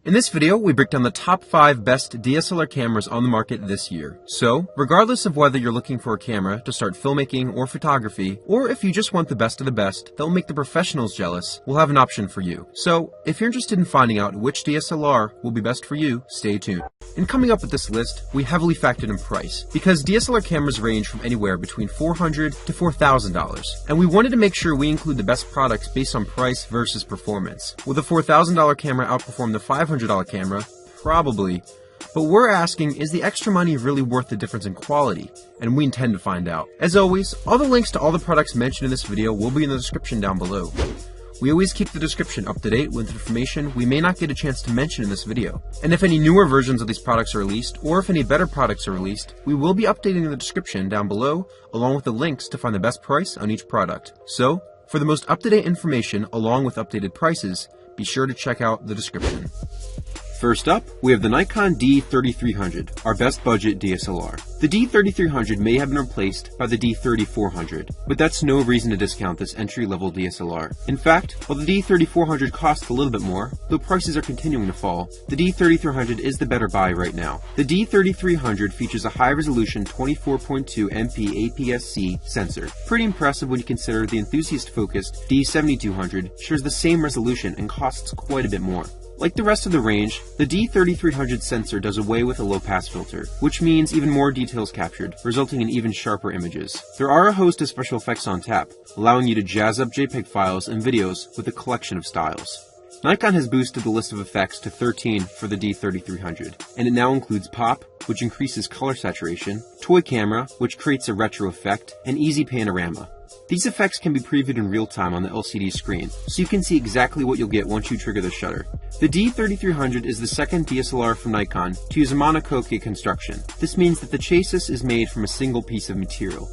In this video, we break down the top 5 best DSLR cameras on the market this year. So, regardless of whether you're looking for a camera to start filmmaking or photography, or if you just want the best of the best that will make the professionals jealous, we'll have an option for you. So, if you're interested in finding out which DSLR will be best for you, stay tuned. In coming up with this list, we heavily factored in price, because DSLR cameras range from anywhere between $400 to $4,000, and we wanted to make sure we include the best products based on price versus performance. Will the $4,000 camera outperform the $500 camera? Probably. But we're asking, is the extra money really worth the difference in quality? And we intend to find out. As always, all the links to all the products mentioned in this video will be in the description down below. We always keep the description up to date with information we may not get a chance to mention in this video. And if any newer versions of these products are released, or if any better products are released, we will be updating the description down below, along with the links to find the best price on each product. So, for the most up-to-date information along with updated prices, be sure to check out the description. First up, we have the Nikon D3300, our best budget DSLR. The D3300 may have been replaced by the D3400, but that's no reason to discount this entry-level DSLR. In fact, while the D3400 costs a little bit more, though prices are continuing to fall, the D3300 is the better buy right now. The D3300 features a high-resolution 24.2 MP APS-C sensor. Pretty impressive when you consider the enthusiast-focused D7200 shares the same resolution and costs quite a bit more. Like the rest of the range, the D3300 sensor does away with a low-pass filter, which means even more details captured, resulting in even sharper images. There are a host of special effects on tap, allowing you to jazz up JPEG files and videos with a collection of styles. Nikon has boosted the list of effects to 13 for the D3300, and it now includes pop, which increases color saturation, toy camera, which creates a retro effect, and easy panorama. These effects can be previewed in real time on the LCD screen, so you can see exactly what you'll get once you trigger the shutter. The D3300 is the second DSLR from Nikon to use a monocoque construction. This means that the chassis is made from a single piece of material,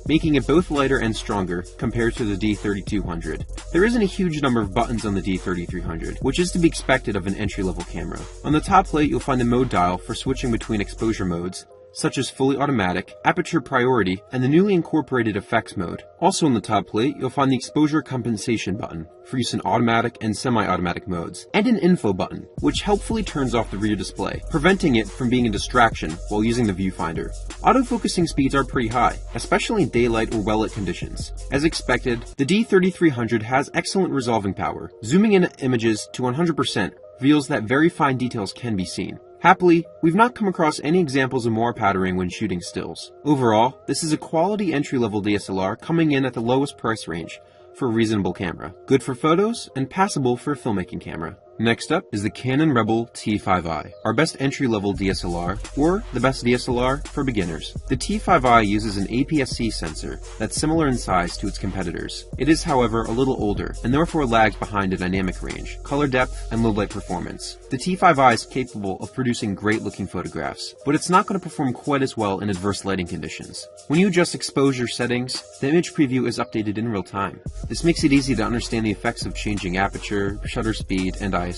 making it both lighter and stronger compared to the D3200. There isn't a huge number of buttons on the D3300, which is to be expected of an entry-level camera. On the top plate, you'll find the mode dial for switching between exposure modes, such as fully automatic, aperture priority, and the newly incorporated effects mode. Also on the top plate, you'll find the exposure compensation button for use in automatic and semi-automatic modes, and an info button, which helpfully turns off the rear display, preventing it from being a distraction while using the viewfinder. Autofocusing speeds are pretty high, especially in daylight or well-lit conditions. As expected, the D3300 has excellent resolving power. Zooming in images to 100% reveals that very fine details can be seen. Happily, we've not come across any examples of more patterning when shooting stills. Overall, this is a quality entry-level DSLR coming in at the lowest price range for a reasonable camera. Good for photos and passable for a filmmaking camera. Next up is the Canon Rebel T5i, our best entry-level DSLR, or the best DSLR for beginners. The T5i uses an APS-C sensor that's similar in size to its competitors. It is, however, a little older, and therefore lags behind in dynamic range, color depth, and low-light performance. The T5i is capable of producing great-looking photographs, but it's not going to perform quite as well in adverse lighting conditions. When you adjust exposure settings, the image preview is updated in real time. This makes it easy to understand the effects of changing aperture, shutter speed, and ISO.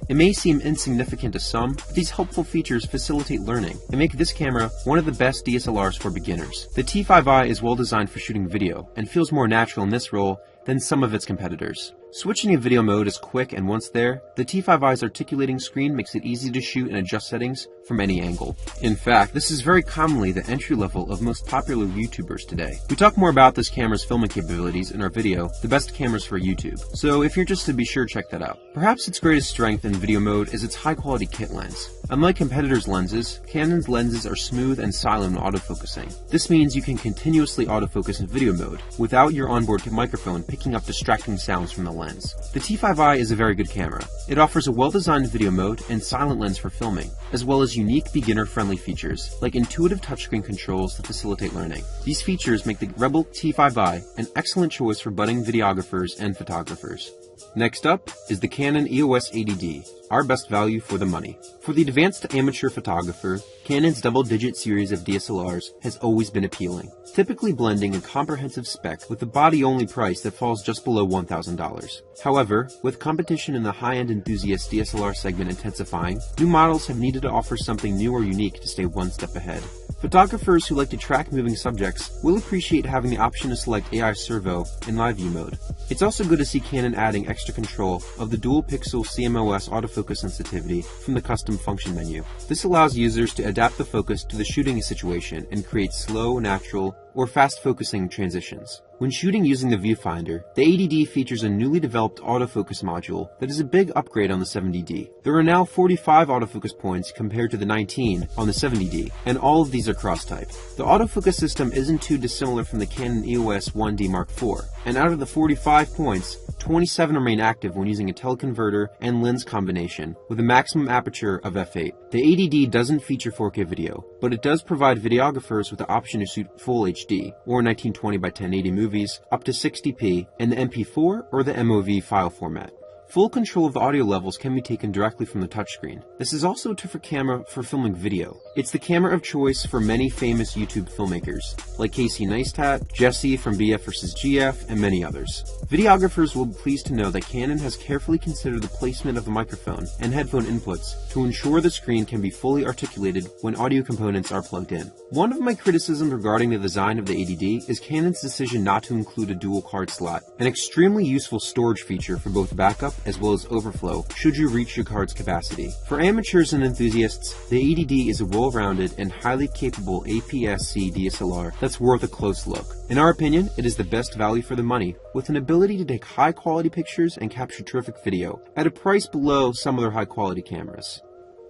It may seem insignificant to some, but these helpful features facilitate learning and make this camera one of the best DSLRs for beginners. The T5i is well designed for shooting video and feels more natural in this role than some of its competitors. Switching in video mode is quick, and once there, the T5i's articulating screen makes it easy to shoot and adjust settings from any angle. In fact, this is very commonly the entry level of most popular YouTubers today. We talk more about this camera's filming capabilities in our video, The Best Cameras for YouTube, so if you're interested, be sure to check that out. Perhaps its greatest strength in video mode is its high-quality kit lens. Unlike competitors' lenses, Canon's lenses are smooth and silent when autofocusing. This means you can continuously autofocus in video mode without your onboard microphone picking up distracting sounds from the lens. The T5i is a very good camera. It offers a well-designed video mode and silent lens for filming, as well as unique beginner-friendly features, like intuitive touchscreen controls that facilitate learning. These features make the Rebel T5i an excellent choice for budding videographers and photographers. Next up is the Canon EOS 80D, our best value for the money. For the advanced amateur photographer, Canon's double-digit series of DSLRs has always been appealing, typically blending a comprehensive spec with a body-only price that falls just below $1,000. However, with competition in the high-end enthusiast DSLR segment intensifying, new models have needed to offer something new or unique to stay one step ahead. Photographers who like to track moving subjects will appreciate having the option to select AI Servo in live view mode. It's also good to see Canon adding extra control of the dual pixel CMOS autofocus sensitivity from the custom function menu. This allows users to adapt the focus to the shooting situation and create slow, natural, or fast focusing transitions. When shooting using the viewfinder, the 80D features a newly developed autofocus module that is a big upgrade on the 70D. There are now 45 autofocus points compared to the 19 on the 70D, and all of these are cross-type. The autofocus system isn't too dissimilar from the Canon EOS 1D Mark IV, and out of the 45 points, 27 remain active when using a teleconverter and lens combination with a maximum aperture of f8. The 80D doesn't feature 4K video, but it does provide videographers with the option to shoot Full HD or 1920 by 1080 movies up to 60p in the MP4 or the MOV file format. Full control of the audio levels can be taken directly from the touchscreen. This is also a different camera for filming video. It's the camera of choice for many famous YouTube filmmakers, like Casey Neistat, Jesse from BF vs. GF, and many others. Videographers will be pleased to know that Canon has carefully considered the placement of the microphone and headphone inputs to ensure the screen can be fully articulated when audio components are plugged in. One of my criticisms regarding the design of the 80D is Canon's decision not to include a dual card slot, an extremely useful storage feature for both backup as well as overflow should you reach your card's capacity. For amateurs and enthusiasts, the 80D is a well-rounded and highly capable APS-C DSLR that's worth a close look. In our opinion, it is the best value for the money, with an ability to take high-quality pictures and capture terrific video at a price below some other high-quality cameras.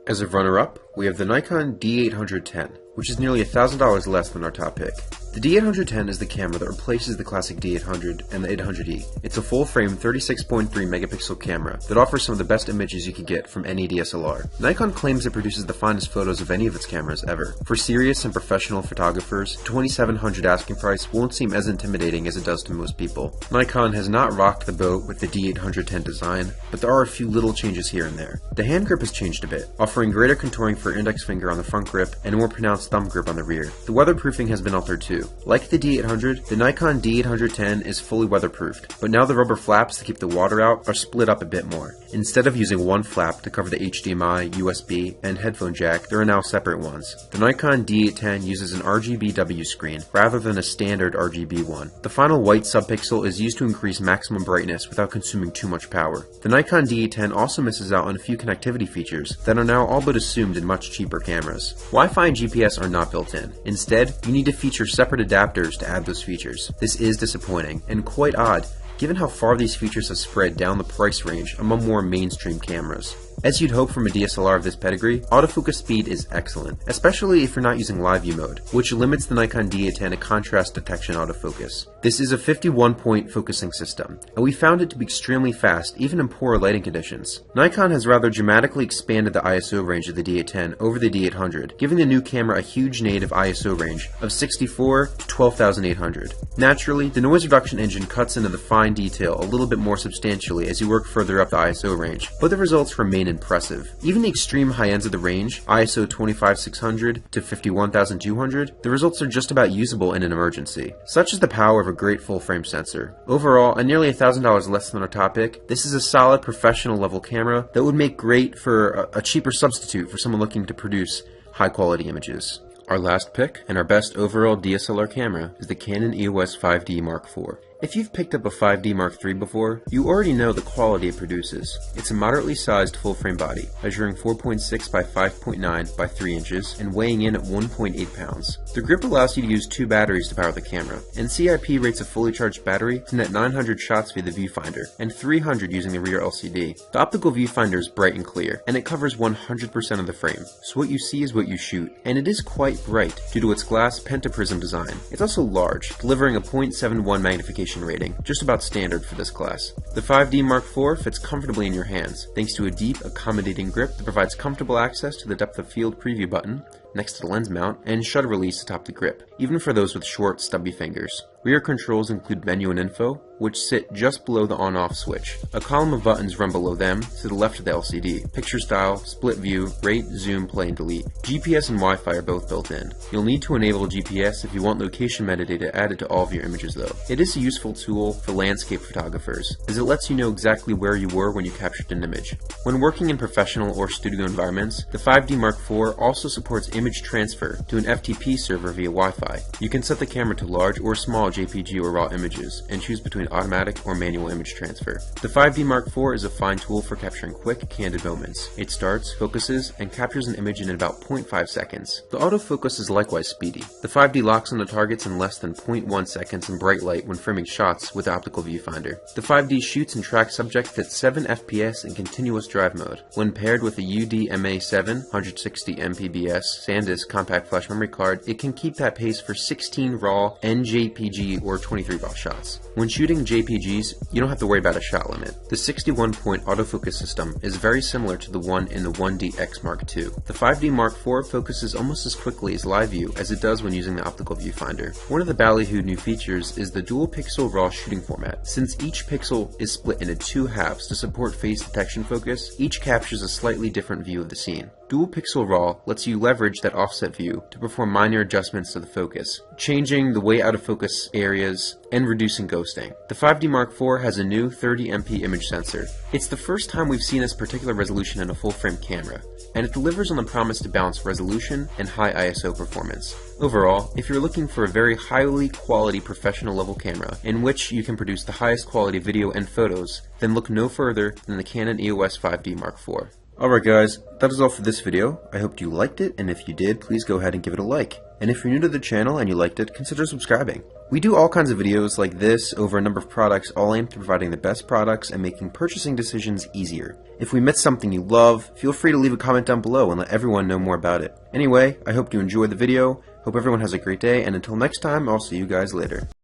As a runner-up, we have the Nikon D810, which is nearly $1,000 less than our top pick. The D810 is the camera that replaces the classic D800 and the 800E. It's a full-frame 36.3 megapixel camera that offers some of the best images you can get from any DSLR. Nikon claims it produces the finest photos of any of its cameras ever. For serious and professional photographers, $2,700 asking price won't seem as intimidating as it does to most people. Nikon has not rocked the boat with the D810 design, but there are a few little changes here and there. The hand grip has changed a bit, offering greater contouring for index finger on the front grip and a more pronounced thumb grip on the rear. The weatherproofing has been altered too. Like the D800, the Nikon D810 is fully weatherproofed, but now the rubber flaps to keep the water out are split up a bit more. Instead of using one flap to cover the HDMI, USB, and headphone jack, there are now separate ones. The Nikon D810 uses an RGBW screen rather than a standard RGB one. The final white subpixel is used to increase maximum brightness without consuming too much power. The Nikon D810 also misses out on a few connectivity features that are now all but assumed in much cheaper cameras. Wi-Fi and GPS are not built in. Instead, you need to feature separate adapters to add those features. This is disappointing and quite odd given how far these features have spread down the price range among more mainstream cameras. As you'd hope from a DSLR of this pedigree, autofocus speed is excellent, especially if you're not using live view mode, which limits the Nikon D810 to contrast detection autofocus. This is a 51-point focusing system, and we found it to be extremely fast even in poor lighting conditions. Nikon has rather dramatically expanded the ISO range of the D810 over the D800, giving the new camera a huge native ISO range of 64 to 12,800. Naturally, the noise reduction engine cuts into the fine detail a little bit more substantially as you work further up the ISO range, but the results remain impressive. Even the extreme high ends of the range, ISO 25600 to 51200, the results are just about usable in an emergency. Such is the power of a great full-frame sensor. Overall, at nearly $1,000 less than our top pick, this is a solid professional level camera that would make great for a cheaper substitute for someone looking to produce high-quality images. Our last pick, and our best overall DSLR camera, is the Canon EOS 5D Mark IV. If you've picked up a 5D Mark III before, you already know the quality it produces. It's a moderately sized full-frame body, measuring 4.6 by 5.9 by 3 inches and weighing in at 1.8 pounds. The grip allows you to use 2 batteries to power the camera, and CIP rates a fully charged battery to net 900 shots via the viewfinder and 300 using the rear LCD. The optical viewfinder is bright and clear, and it covers 100% of the frame, so what you see is what you shoot, and it is quite bright due to its glass pentaprism design. It's also large, delivering a 0.71 magnification rating, just about standard for this class. The 5D Mark IV fits comfortably in your hands, thanks to a deep, accommodating grip that provides comfortable access to the depth of field preview button next to the lens mount and shutter release atop the grip, even for those with short, stubby fingers. Rear controls include menu and info, which sit just below the on-off switch. A column of buttons run below them to the left of the LCD. Picture style, split view, rate, zoom, play, and delete. GPS and Wi-Fi are both built in. You'll need to enable GPS if you want location metadata added to all of your images though. It is a useful tool for landscape photographers, as it lets you know exactly where you were when you captured an image. When working in professional or studio environments, the 5D Mark IV also supports image transfer to an FTP server via Wi-Fi. You can set the camera to large or small JPG or RAW images, and choose between automatic or manual image transfer. The 5D Mark IV is a fine tool for capturing quick, candid moments. It starts, focuses, and captures an image in about 0.5 seconds. The autofocus is likewise speedy. The 5D locks onto targets in less than 0.1 seconds in bright light when framing shots with the optical viewfinder. The 5D shoots and tracks subjects at 7 FPS in continuous drive mode. When paired with a UDMA7 160 MPBS SanDisk compact flash memory card, it can keep that pace for 16 RAW, NJPG, or 23 RAW shots. When shooting JPGs, you don't have to worry about a shot limit. The 61-point autofocus system is very similar to the one in the 1DX Mark II. The 5D Mark IV focuses almost as quickly as live view as it does when using the optical viewfinder. One of the ballyhooed new features is the dual pixel RAW shooting format. Since each pixel is split into 2 halves to support face detection focus, each captures a slightly different view of the scene. Dual Pixel RAW lets you leverage that offset view to perform minor adjustments to the focus, changing the way out of focus areas and reducing ghosting. The 5D Mark IV has a new 30MP image sensor. It's the first time we've seen this particular resolution in a full-frame camera, and it delivers on the promise to balance resolution and high ISO performance. Overall, if you're looking for a very highly quality professional level camera in which you can produce the highest quality video and photos, then look no further than the Canon EOS 5D Mark IV. Alright guys, that is all for this video. I hope you liked it, and if you did, please go ahead and give it a like. And if you're new to the channel and you liked it, consider subscribing. We do all kinds of videos like this over a number of products, all aimed at providing the best products and making purchasing decisions easier. If we missed something you love, feel free to leave a comment down below and let everyone know more about it. Anyway, I hope you enjoyed the video, hope everyone has a great day, and until next time, I'll see you guys later.